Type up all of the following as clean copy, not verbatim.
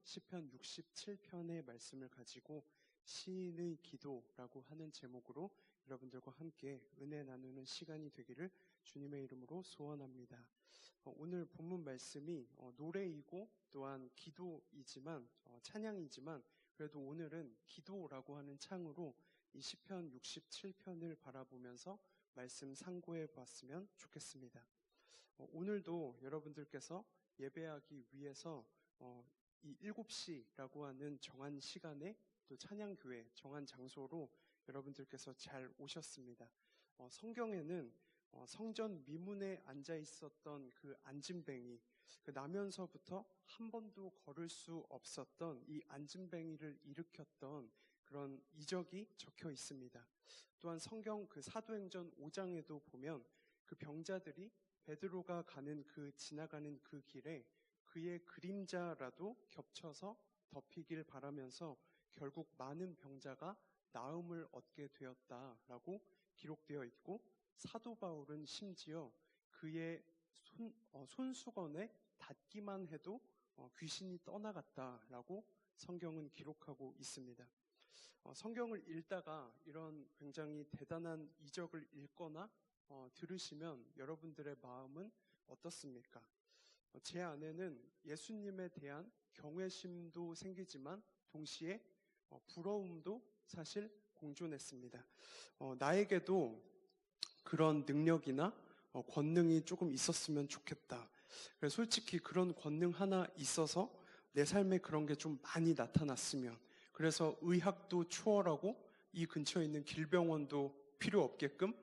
시편 67편의 말씀을 가지고 시인의 기도라고 하는 제목으로 여러분들과 함께 은혜 나누는 시간이 되기를 주님의 이름으로 소원합니다. 오늘 본문 말씀이 노래이고 또한 기도이지만 찬양이지만 그래도 오늘은 기도라고 하는 창으로 이 시편 67편을 바라보면서 말씀 상고해 봤으면 좋겠습니다. 오늘도 여러분들께서 예배하기 위해서 이 7시라고 하는 정한 시간에 또 찬양교회 정한 장소로 여러분들께서 잘 오셨습니다. 성경에는 성전 미문에 앉아 있었던 그 앉은뱅이, 그 나면서부터 한 번도 걸을 수 없었던 이 앉은뱅이를 일으켰던 그런 이적이 적혀 있습니다. 또한 성경 그 사도행전 5장에도 보면 그 병자들이 베드로가 지나가는 그 길에 그의 그림자라도 겹쳐서 덮이길 바라면서 결국 많은 병자가 나음을 얻게 되었다라고 기록되어 있고, 사도 바울은 심지어 그의 손수건에 닿기만 해도 귀신이 떠나갔다라고 성경은 기록하고 있습니다. 성경을 읽다가 이런 굉장히 대단한 이적을 읽거나 들으시면 여러분들의 마음은 어떻습니까? 제 안에는 예수님에 대한 경외심도 생기지만 동시에 부러움도 사실 공존했습니다. 나에게도 그런 능력이나 권능이 조금 있었으면 좋겠다. 그래서 솔직히 그런 권능 하나 있어서 내 삶에 그런 게 좀 많이 나타났으면, 그래서 의학도 추월하고 이 근처에 있는 길병원도 필요 없게끔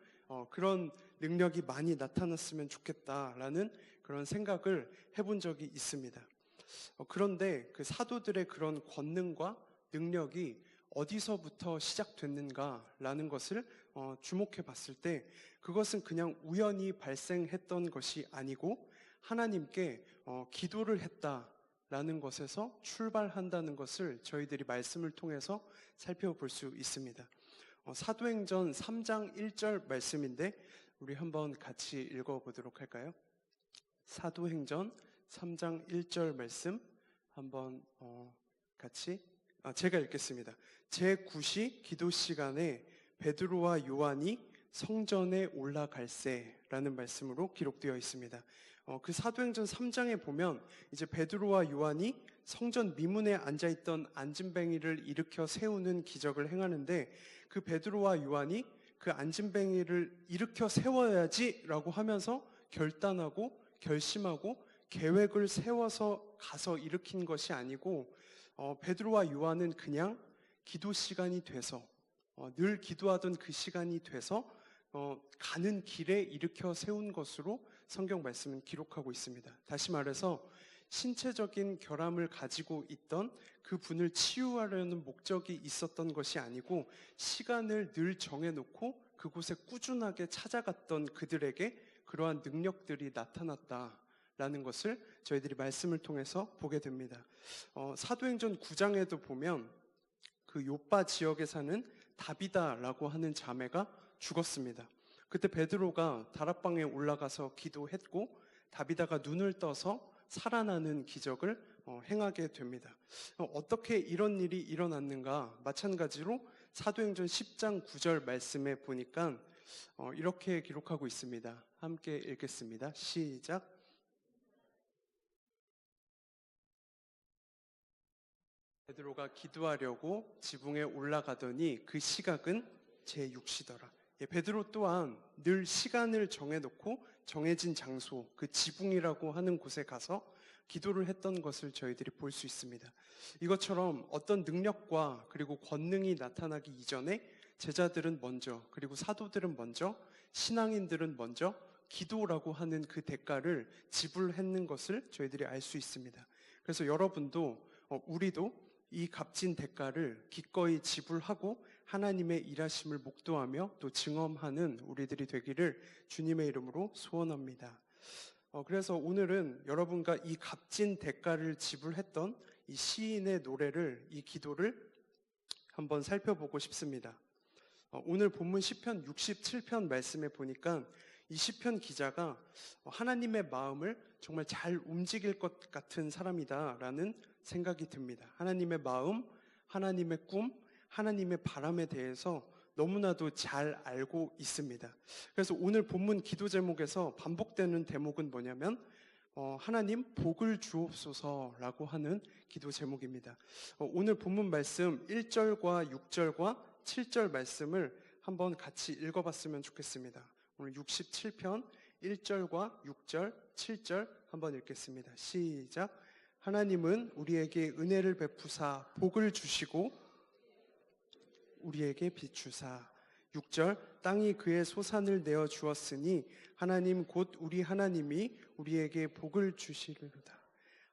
그런 능력이 많이 나타났으면 좋겠다라는 그런 생각을 해본 적이 있습니다. 그런데 그 사도들의 그런 권능과 능력이 어디서부터 시작됐는가라는 것을 주목해 봤을 때 그것은 그냥 우연히 발생했던 것이 아니고 하나님께 기도를 했다라는 것에서 출발한다는 것을 저희들이 말씀을 통해서 살펴볼 수 있습니다. 사도행전 3장 1절 말씀인데 우리 한번 같이 읽어보도록 할까요? 사도행전 3장 1절 말씀 한번 같이 제가 읽겠습니다. 제9시 기도 시간에 베드로와 요한이 성전에 올라갈새라는 말씀으로 기록되어 있습니다. 그 사도행전 3장에 보면 이제 베드로와 요한이 성전 미문에 앉아있던 앉은뱅이를 일으켜 세우는 기적을 행하는데, 그 베드로와 요한이 그 앉은뱅이를 일으켜 세워야지라고 하면서 결단하고 결심하고 계획을 세워서 가서 일으킨 것이 아니고 베드로와 요한은 그냥 기도 시간이 돼서 늘 기도하던 그 시간이 돼서 가는 길에 일으켜 세운 것으로 성경 말씀은 기록하고 있습니다. 다시 말해서 신체적인 결함을 가지고 있던 그 분을 치유하려는 목적이 있었던 것이 아니고 시간을 늘 정해놓고 그곳에 꾸준하게 찾아갔던 그들에게 그러한 능력들이 나타났다라는 것을 저희들이 말씀을 통해서 보게 됩니다. 사도행전 9장에도 보면 그 요빠 지역에 사는 다비다라고 하는 자매가 죽었습니다. 그때 베드로가 다락방에 올라가서 기도했고 다비다가 눈을 떠서 살아나는 기적을 행하게 됩니다. 어떻게 이런 일이 일어났는가? 마찬가지로 사도행전 10장 9절 말씀에 보니까 이렇게 기록하고 있습니다. 함께 읽겠습니다. 시작. 베드로가 기도하려고 지붕에 올라가더니 그 시각은 제6시더라. 베드로 또한 늘 시간을 정해놓고 정해진 장소, 그 지붕이라고 하는 곳에 가서 기도를 했던 것을 저희들이 볼 수 있습니다. 이것처럼 어떤 능력과 그리고 권능이 나타나기 이전에 제자들은 먼저, 그리고 사도들은 먼저, 신앙인들은 먼저 기도라고 하는 그 대가를 지불했는 것을 저희들이 알 수 있습니다. 그래서 여러분도 우리도 이 값진 대가를 기꺼이 지불하고 하나님의 일하심을 목도하며 또 증언하는 우리들이 되기를 주님의 이름으로 소원합니다. 그래서 오늘은 여러분과 이 값진 대가를 지불했던 이 시인의 노래를, 이 기도를 한번 살펴보고 싶습니다. 오늘 본문 시편 67편 말씀에 보니까 이 시편 기자가 하나님의 마음을 정말 잘 움직일 것 같은 사람이다라는 생각이 듭니다. 하나님의 마음, 하나님의 꿈, 하나님의 바람에 대해서 너무나도 잘 알고 있습니다. 그래서 오늘 본문 기도 제목에서 반복되는 대목은 뭐냐면 하나님 복을 주옵소서라고 하는 기도 제목입니다. 오늘 본문 말씀 1절과 6절과 7절 말씀을 한번 같이 읽어봤으면 좋겠습니다. 오늘 67편 1절과 6절, 7절 한번 읽겠습니다. 시작. 하나님은 우리에게 은혜를 베푸사 복을 주시고 우리에게 비추사. 6절. 땅이 그의 소산을 내어 주었으니 하나님 곧 우리 하나님이 우리에게 복을 주시리로다.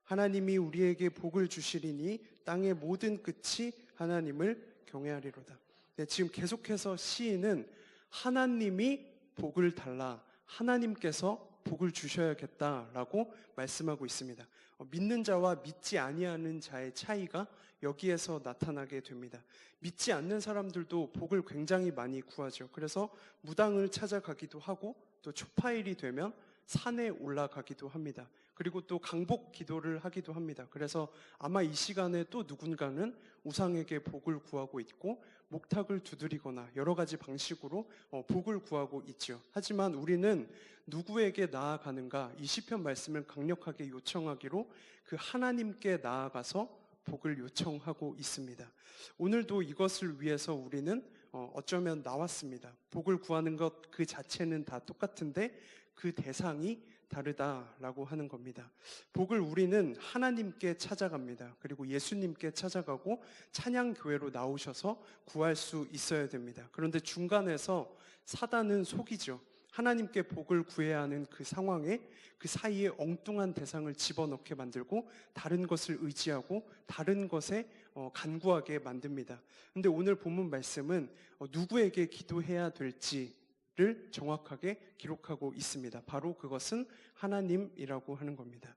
하나님이 우리에게 복을 주시리니 땅의 모든 끝이 하나님을 경외하리로다. 네, 지금 계속해서 시인은 하나님이 복을 달라, 하나님께서 복을 주셔야겠다라고 말씀하고 있습니다. 믿는 자와 믿지 아니하는 자의 차이가 여기에서 나타나게 됩니다. 믿지 않는 사람들도 복을 굉장히 많이 구하죠. 그래서 무당을 찾아가기도 하고 또 초파일이 되면 산에 올라가기도 합니다. 그리고 또 강복 기도를 하기도 합니다. 그래서 아마 이 시간에 또 누군가는 우상에게 복을 구하고 있고 목탁을 두드리거나 여러 가지 방식으로 복을 구하고 있죠. 하지만 우리는 누구에게 나아가는가? 이 시편 말씀을 강력하게 요청하기로 그 하나님께 나아가서 복을 요청하고 있습니다. 오늘도 이것을 위해서 우리는 어쩌면 나왔습니다. 복을 구하는 것 그 자체는 다 똑같은데 그 대상이 다르다라고 하는 겁니다. 복을 우리는 하나님께 찾아갑니다. 그리고 예수님께 찾아가고 찬양교회로 나오셔서 구할 수 있어야 됩니다. 그런데 중간에서 사단은 속이죠. 하나님께 복을 구해야 하는 그 상황에 그 사이에 엉뚱한 대상을 집어넣게 만들고 다른 것을 의지하고 다른 것에 간구하게 만듭니다. 그런데 오늘 본문 말씀은 누구에게 기도해야 될지를 정확하게 기록하고 있습니다. 바로 그것은 하나님이라고 하는 겁니다.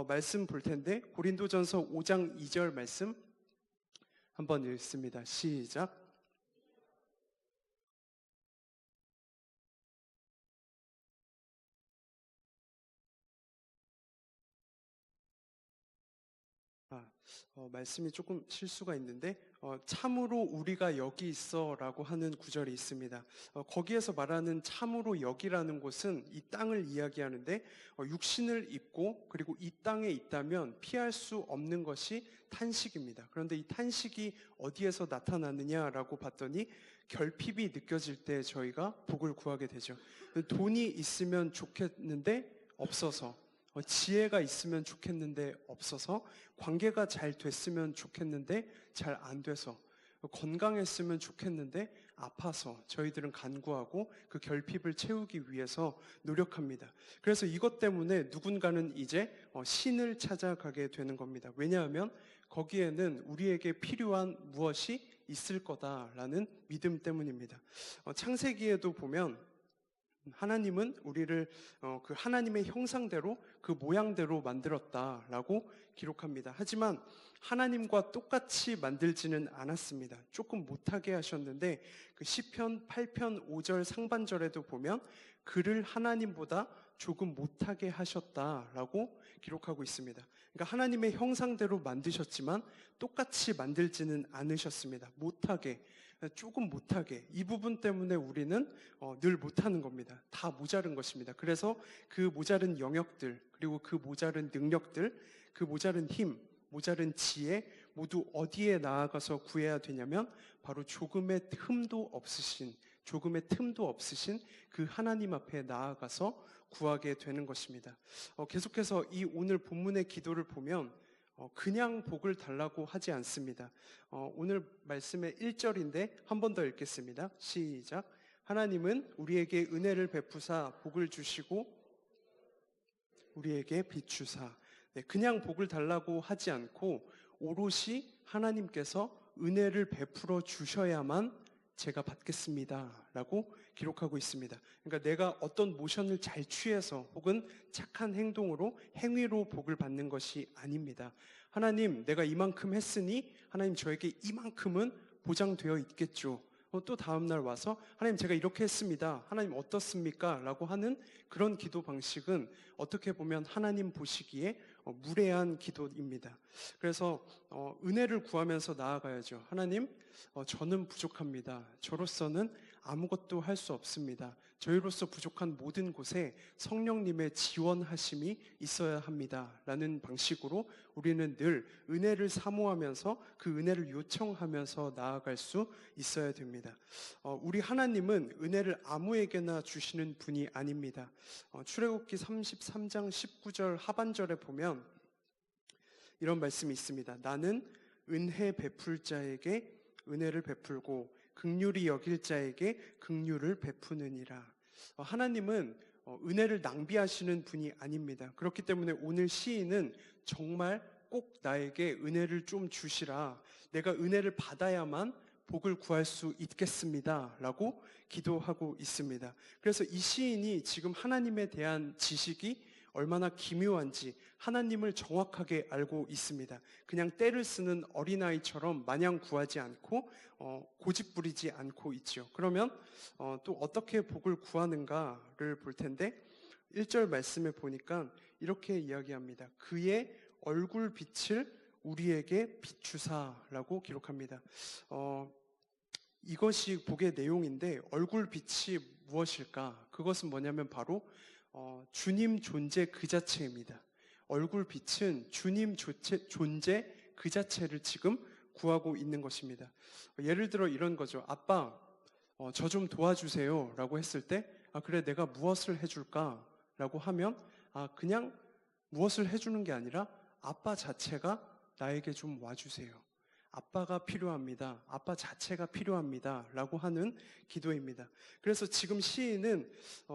말씀 볼 텐데 고린도전서 5장 2절 말씀 한번 읽습니다. 시작. 말씀이 조금 실수가 있는데 참으로 우리가 여기 있어라고 하는 구절이 있습니다. 거기에서 말하는 참으로 여기라는 곳은 이 땅을 이야기하는데 육신을 입고 그리고 이 땅에 있다면 피할 수 없는 것이 탄식입니다. 그런데 이 탄식이 어디에서 나타나느냐라고 봤더니 결핍이 느껴질 때 저희가 복을 구하게 되죠. 돈이 있으면 좋겠는데 없어서, 지혜가 있으면 좋겠는데 없어서, 관계가 잘 됐으면 좋겠는데 잘 안 돼서, 건강했으면 좋겠는데 아파서 저희들은 간구하고 그 결핍을 채우기 위해서 노력합니다. 그래서 이것 때문에 누군가는 이제 신을 찾아가게 되는 겁니다. 왜냐하면 거기에는 우리에게 필요한 무엇이 있을 거다라는 믿음 때문입니다. 창세기에도 보면 하나님은 우리를 그 하나님의 형상대로 그 모양대로 만들었다라고 기록합니다. 하지만 하나님과 똑같이 만들지는 않았습니다. 조금 못하게 하셨는데 그 시편 8편 5절 상반절에도 보면 그를 하나님보다 조금 못하게 하셨다라고 기록하고 있습니다. 그러니까 하나님의 형상대로 만드셨지만 똑같이 만들지는 않으셨습니다. 못하게, 조금 못하게. 이 부분 때문에 우리는 늘 못하는 겁니다. 다 모자른 것입니다. 그래서 그 모자른 영역들, 그리고 그 모자른 능력들, 그 모자른 힘, 모자른 지혜 모두 어디에 나아가서 구해야 되냐면 바로 조금의 틈도 없으신 그 하나님 앞에 나아가서 구하게 되는 것입니다. 계속해서 이 오늘 본문의 기도를 보면 그냥 복을 달라고 하지 않습니다. 오늘 말씀의 1절인데 한 번 더 읽겠습니다. 시작. 하나님은 우리에게 은혜를 베푸사 복을 주시고 우리에게 비추사. 네, 그냥 복을 달라고 하지 않고 오롯이 하나님께서 은혜를 베풀어 주셔야만 제가 받겠습니다 라고 기록하고 있습니다. 그러니까 내가 어떤 모션을 잘 취해서 혹은 착한 행동으로 행위로 복을 받는 것이 아닙니다. 하나님, 내가 이만큼 했으니 하나님 저에게 이만큼은 보장되어 있겠죠. 또 다음날 와서 하나님 제가 이렇게 했습니다. 하나님 어떻습니까? 라고 하는 그런 기도 방식은 어떻게 보면 하나님 보시기에 무례한 기도입니다. 그래서 은혜를 구하면서 나아가야죠. 하나님, 저는 부족합니다. 저로서는 아무것도 할 수 없습니다. 저희로서 부족한 모든 곳에 성령님의 지원하심이 있어야 합니다. 라는 방식으로 우리는 늘 은혜를 사모하면서 그 은혜를 요청하면서 나아갈 수 있어야 됩니다. 우리 하나님은 은혜를 아무에게나 주시는 분이 아닙니다. 출애굽기 33장 19절 하반절에 보면 이런 말씀이 있습니다. 나는 은혜 베풀 자에게 은혜를 베풀고 긍휼히 여길 자에게 긍휼을 베푸느니라. 하나님은 은혜를 낭비하시는 분이 아닙니다. 그렇기 때문에 오늘 시인은 정말 꼭 나에게 은혜를 좀 주시라. 내가 은혜를 받아야만 복을 구할 수 있겠습니다. 라고 기도하고 있습니다. 그래서 이 시인이 지금 하나님에 대한 지식이 얼마나 기묘한지 하나님을 정확하게 알고 있습니다. 그냥 때를 쓰는 어린아이처럼 마냥 구하지 않고 고집 부리지 않고 있죠. 그러면 또 어떻게 복을 구하는가를 볼 텐데 1절 말씀에 보니까 이렇게 이야기합니다. 그의 얼굴 빛을 우리에게 비추사라고 기록합니다. 이것이 복의 내용인데 얼굴 빛이 무엇일까? 그것은 뭐냐면 바로 주님 존재 그 자체입니다. 얼굴 빛은 주님 존재 그 자체를 지금 구하고 있는 것입니다. 예를 들어 이런 거죠. 아빠, 저 좀 도와주세요 라고 했을 때 그래 내가 무엇을 해줄까? 라고 하면 그냥 무엇을 해주는 게 아니라 아빠 자체가 나에게 좀 와주세요. 아빠가 필요합니다. 아빠 자체가 필요합니다. 라고 하는 기도입니다. 그래서 지금 시인은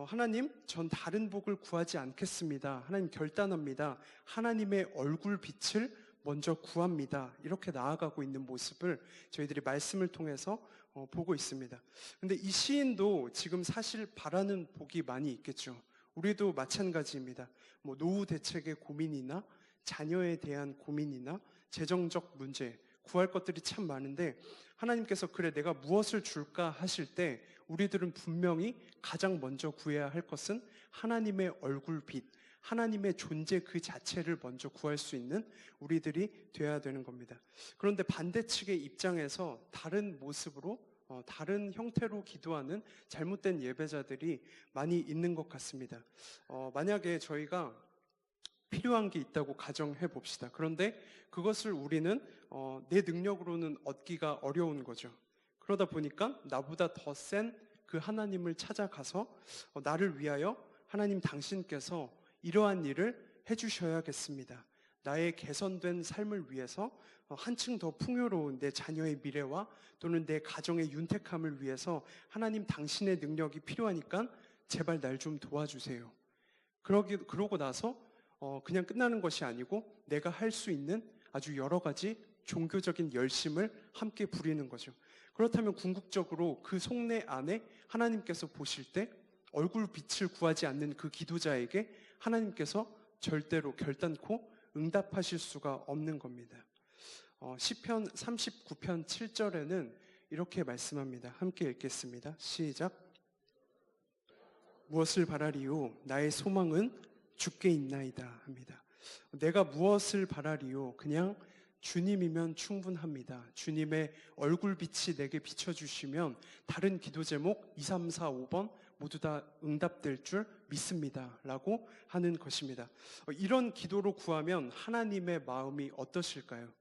하나님, 전 다른 복을 구하지 않겠습니다. 하나님 결단합니다. 하나님의 얼굴 빛을 먼저 구합니다. 이렇게 나아가고 있는 모습을 저희들이 말씀을 통해서 보고 있습니다. 근데 이 시인도 지금 사실 바라는 복이 많이 있겠죠. 우리도 마찬가지입니다. 노후 대책의 고민이나 자녀에 대한 고민이나 재정적 문제, 구할 것들이 참 많은데 하나님께서 그래 내가 무엇을 줄까 하실 때 우리들은 분명히 가장 먼저 구해야 할 것은 하나님의 얼굴빛, 하나님의 존재 그 자체를 먼저 구할 수 있는 우리들이 되어야 되는 겁니다. 그런데 반대측의 입장에서 다른 모습으로 다른 형태로 기도하는 잘못된 예배자들이 많이 있는 것 같습니다. 만약에 저희가 필요한 게 있다고 가정해 봅시다. 그런데 그것을 우리는 내 능력으로는 얻기가 어려운 거죠. 그러다 보니까 나보다 더 센 그 하나님을 찾아가서 나를 위하여 하나님 당신께서 이러한 일을 해주셔야겠습니다. 나의 개선된 삶을 위해서 한층 더 풍요로운 내 자녀의 미래와 또는 내 가정의 윤택함을 위해서 하나님 당신의 능력이 필요하니까 제발 날 좀 도와주세요. 그러고 나서 그냥 끝나는 것이 아니고 내가 할 수 있는 아주 여러 가지 종교적인 열심을 함께 부리는 거죠. 그렇다면 궁극적으로 그 속내 안에 하나님께서 보실 때 얼굴 빛을 구하지 않는 그 기도자에게 하나님께서 절대로 결단코 응답하실 수가 없는 겁니다. 시편 39편 7절에는 이렇게 말씀합니다. 함께 읽겠습니다. 시작. 무엇을 바라리요? 나의 소망은 주께 있나이다 합니다. 내가 무엇을 바라리요? 그냥 주님이면 충분합니다. 주님의 얼굴빛이 내게 비춰주시면 다른 기도 제목 2, 3, 4, 5번 모두 다 응답될 줄 믿습니다. 라고 하는 것입니다. 이런 기도로 구하면 하나님의 마음이 어떠실까요?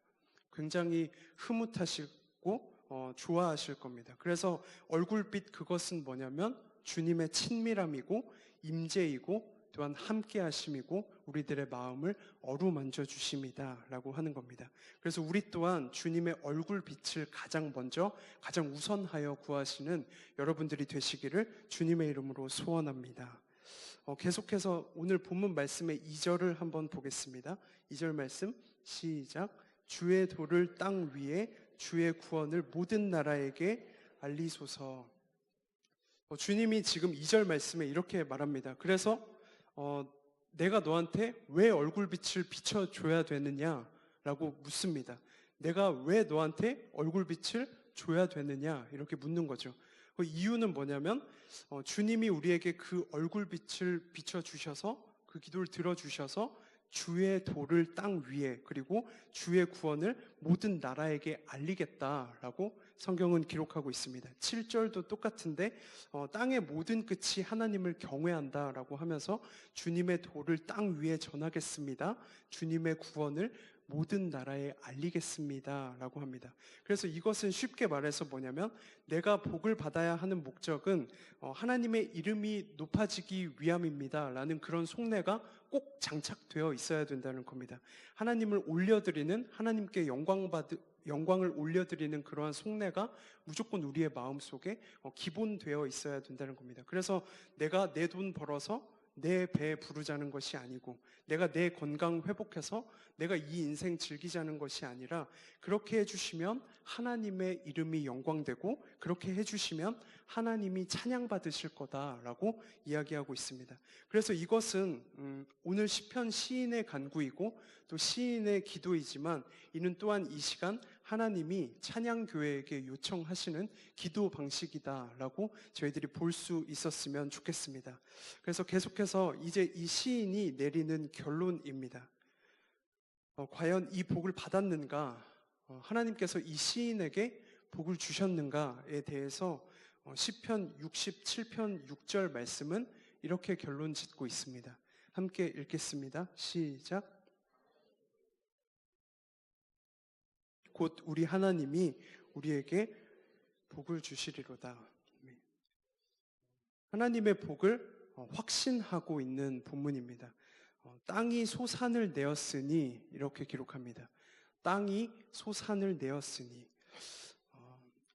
굉장히 흐뭇하시고 좋아하실 겁니다. 그래서 얼굴빛 그것은 뭐냐면 주님의 친밀함이고 임재이고 또한 함께 하심이고 우리들의 마음을 어루만져 주심이다 라고 하는 겁니다. 그래서 우리 또한 주님의 얼굴빛을 가장 먼저 가장 우선하여 구하시는 여러분들이 되시기를 주님의 이름으로 소원합니다. 계속해서 오늘 본문 말씀의 2절을 한번 보겠습니다. 2절 말씀 시작. 주의 도를 땅 위에 주의 구원을 모든 나라에게 알리소서. 주님이 지금 2절 말씀에 이렇게 말합니다. 그래서 내가 너한테 왜 얼굴빛을 비춰줘야 되느냐라고 묻습니다. 내가 왜 너한테 얼굴빛을 줘야 되느냐 이렇게 묻는 거죠. 그 이유는 뭐냐면 주님이 우리에게 그 얼굴빛을 비춰주셔서 그 기도를 들어주셔서 주의 도를 땅 위에 그리고 주의 구원을 모든 나라에게 알리겠다라고 성경은 기록하고 있습니다. 7절도 똑같은데 땅의 모든 끝이 하나님을 경외한다라고 하면서 주님의 도를 땅 위에 전하겠습니다. 주님의 구원을 모든 나라에 알리겠습니다 라고 합니다. 그래서 이것은 쉽게 말해서 뭐냐면 내가 복을 받아야 하는 목적은 하나님의 이름이 높아지기 위함입니다 라는 그런 속내가 꼭 장착되어 있어야 된다는 겁니다. 하나님을 올려드리는, 하나님께 영광을 올려드리는 그러한 속내가 무조건 우리의 마음속에 기본되어 있어야 된다는 겁니다. 그래서 내가 내 돈 벌어서 내 배 부르자는 것이 아니고, 내가 내 건강 회복해서 내가 이 인생 즐기자는 것이 아니라, 그렇게 해주시면 하나님의 이름이 영광되고 그렇게 해주시면 하나님이 찬양받으실 거다라고 이야기하고 있습니다. 그래서 이것은 오늘 시편 시인의 간구이고 또 시인의 기도이지만, 이는 또한 이 시간 하나님이 찬양교회에게 요청하시는 기도 방식이다라고 저희들이 볼 수 있었으면 좋겠습니다. 그래서 계속해서 이제 이 시인이 내리는 결론입니다. 과연 이 복을 받았는가? 하나님께서 이 시인에게 복을 주셨는가에 대해서 시편 67편 6절 말씀은 이렇게 결론 짓고 있습니다. 함께 읽겠습니다. 시작. 곧 우리 하나님이 우리에게 복을 주시리로다. 하나님의 복을 확신하고 있는 본문입니다. 땅이 소산을 내었으니, 이렇게 기록합니다. 땅이 소산을 내었으니.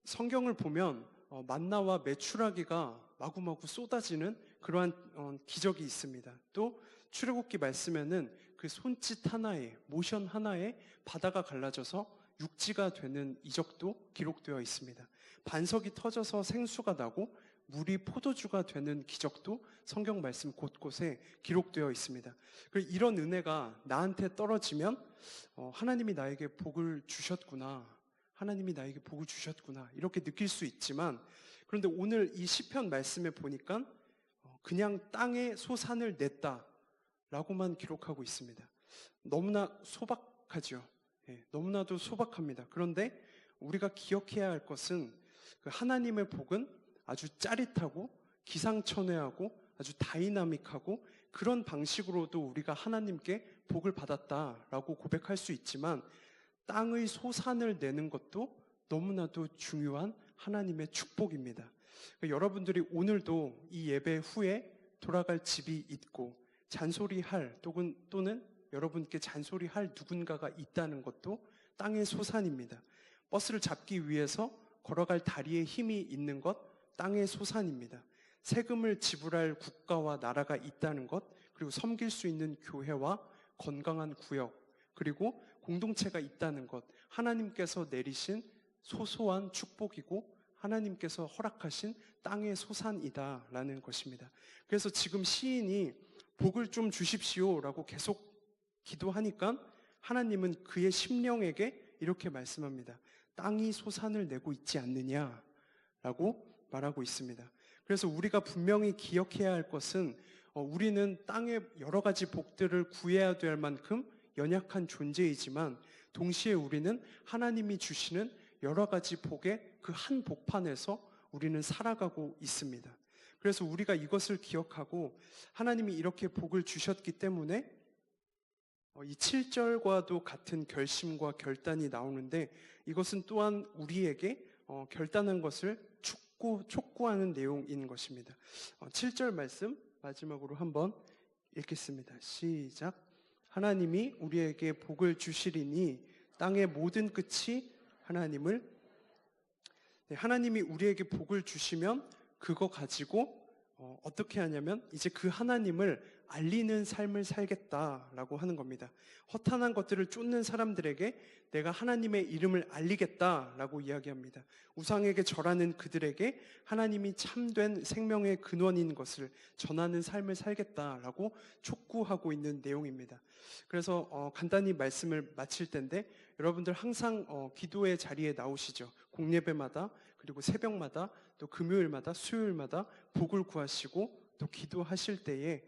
성경을 보면 만나와 메추라기가 마구마구 쏟아지는 그러한 기적이 있습니다. 또 출애굽기 말씀에는 그 손짓 하나에, 모션 하나에 바다가 갈라져서 육지가 되는 이적도 기록되어 있습니다. 반석이 터져서 생수가 나고 물이 포도주가 되는 기적도 성경 말씀 곳곳에 기록되어 있습니다. 이런 은혜가 나한테 떨어지면 하나님이 나에게 복을 주셨구나, 하나님이 나에게 복을 주셨구나, 이렇게 느낄 수 있지만, 그런데 오늘 이 시편 말씀에 보니까 그냥 땅에 소산을 냈다라고만 기록하고 있습니다. 너무나 소박하죠. 너무나도 소박합니다. 그런데 우리가 기억해야 할 것은 그 하나님의 복은 아주 짜릿하고 기상천외하고 아주 다이나믹하고 그런 방식으로도 우리가 하나님께 복을 받았다라고 고백할 수 있지만, 땅의 소산을 내는 것도 너무나도 중요한 하나님의 축복입니다. 여러분들이 오늘도 이 예배 후에 돌아갈 집이 있고 잔소리할 또는 여러분께 잔소리할 누군가가 있다는 것도 땅의 소산입니다. 버스를 잡기 위해서 걸어갈 다리에 힘이 있는 것, 땅의 소산입니다. 세금을 지불할 국가와 나라가 있다는 것, 그리고 섬길 수 있는 교회와 건강한 구역, 그리고 공동체가 있다는 것, 하나님께서 내리신 소소한 축복이고 하나님께서 허락하신 땅의 소산이다라는 것입니다. 그래서 지금 시인이 복을 좀 주십시오라고 계속 기도하니까 하나님은 그의 심령에게 이렇게 말씀합니다. 땅이 소산을 내고 있지 않느냐라고 말하고 있습니다. 그래서 우리가 분명히 기억해야 할 것은 우리는 땅의 여러 가지 복들을 구해야 될 만큼 연약한 존재이지만, 동시에 우리는 하나님이 주시는 여러 가지 복의 그 한 복판에서 우리는 살아가고 있습니다. 그래서 우리가 이것을 기억하고, 하나님이 이렇게 복을 주셨기 때문에 이 7절과도 같은 결심과 결단이 나오는데, 이것은 또한 우리에게 결단한 것을 촉구하는 내용인 것입니다. 7절 말씀 마지막으로 한번 읽겠습니다. 시작. 하나님이 우리에게 복을 주시리니 땅의 모든 끝이 하나님이 우리에게 복을 주시면 그거 가지고 어떻게 하냐면 이제 그 하나님을 알리는 삶을 살겠다라고 하는 겁니다. 허탄한 것들을 쫓는 사람들에게 내가 하나님의 이름을 알리겠다라고 이야기합니다. 우상에게 절하는 그들에게 하나님이 참된 생명의 근원인 것을 전하는 삶을 살겠다라고 촉구하고 있는 내용입니다. 그래서 간단히 말씀을 마칠 텐데, 여러분들 항상 기도의 자리에 나오시죠. 공예배마다, 그리고 새벽마다, 또 금요일마다, 수요일마다 복을 구하시고 또 기도하실 때에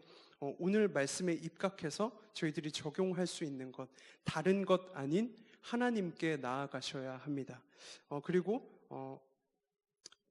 오늘 말씀에 입각해서 저희들이 적용할 수 있는 것, 다른 것 아닌 하나님께 나아가셔야 합니다. 그리고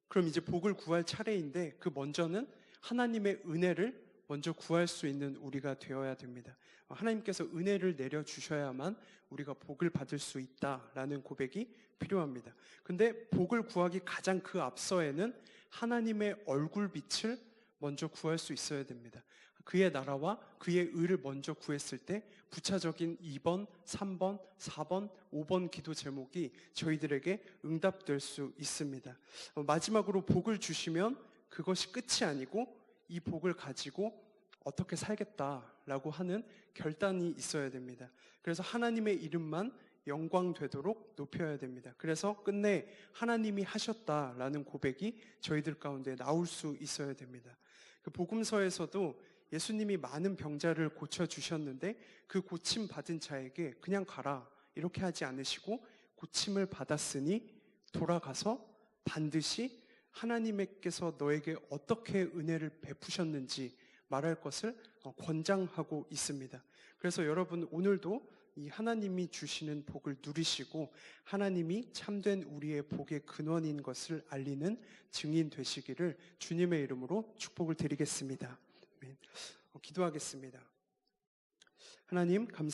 그럼 이제 복을 구할 차례인데 그 먼저는 하나님의 은혜를 먼저 구할 수 있는 우리가 되어야 됩니다. 하나님께서 은혜를 내려주셔야만 우리가 복을 받을 수 있다라는 고백이 필요합니다. 근데 복을 구하기 가장 그 앞서에는 하나님의 얼굴빛을 먼저 구할 수 있어야 됩니다. 그의 나라와 그의 의를 먼저 구했을 때 부차적인 2번, 3번, 4번, 5번 기도 제목이 저희들에게 응답될 수 있습니다. 마지막으로 복을 주시면 그것이 끝이 아니고 이 복을 가지고 어떻게 살겠다라고 하는 결단이 있어야 됩니다. 그래서 하나님의 이름만 영광되도록 높여야 됩니다. 그래서 끝내 하나님이 하셨다라는 고백이 저희들 가운데 나올 수 있어야 됩니다. 그 복음서에서도 예수님이 많은 병자를 고쳐주셨는데 그 고침 받은 자에게 그냥 가라 이렇게 하지 않으시고 고침을 받았으니 돌아가서 반드시 하나님께서 너에게 어떻게 은혜를 베푸셨는지 말할 것을 권장하고 있습니다. 그래서 여러분 오늘도 이 하나님이 주시는 복을 누리시고 하나님이 참된 우리의 복의 근원인 것을 알리는 증인 되시기를 주님의 이름으로 축복을 드리겠습니다. 기도하겠습니다. 하나님 감사합니다.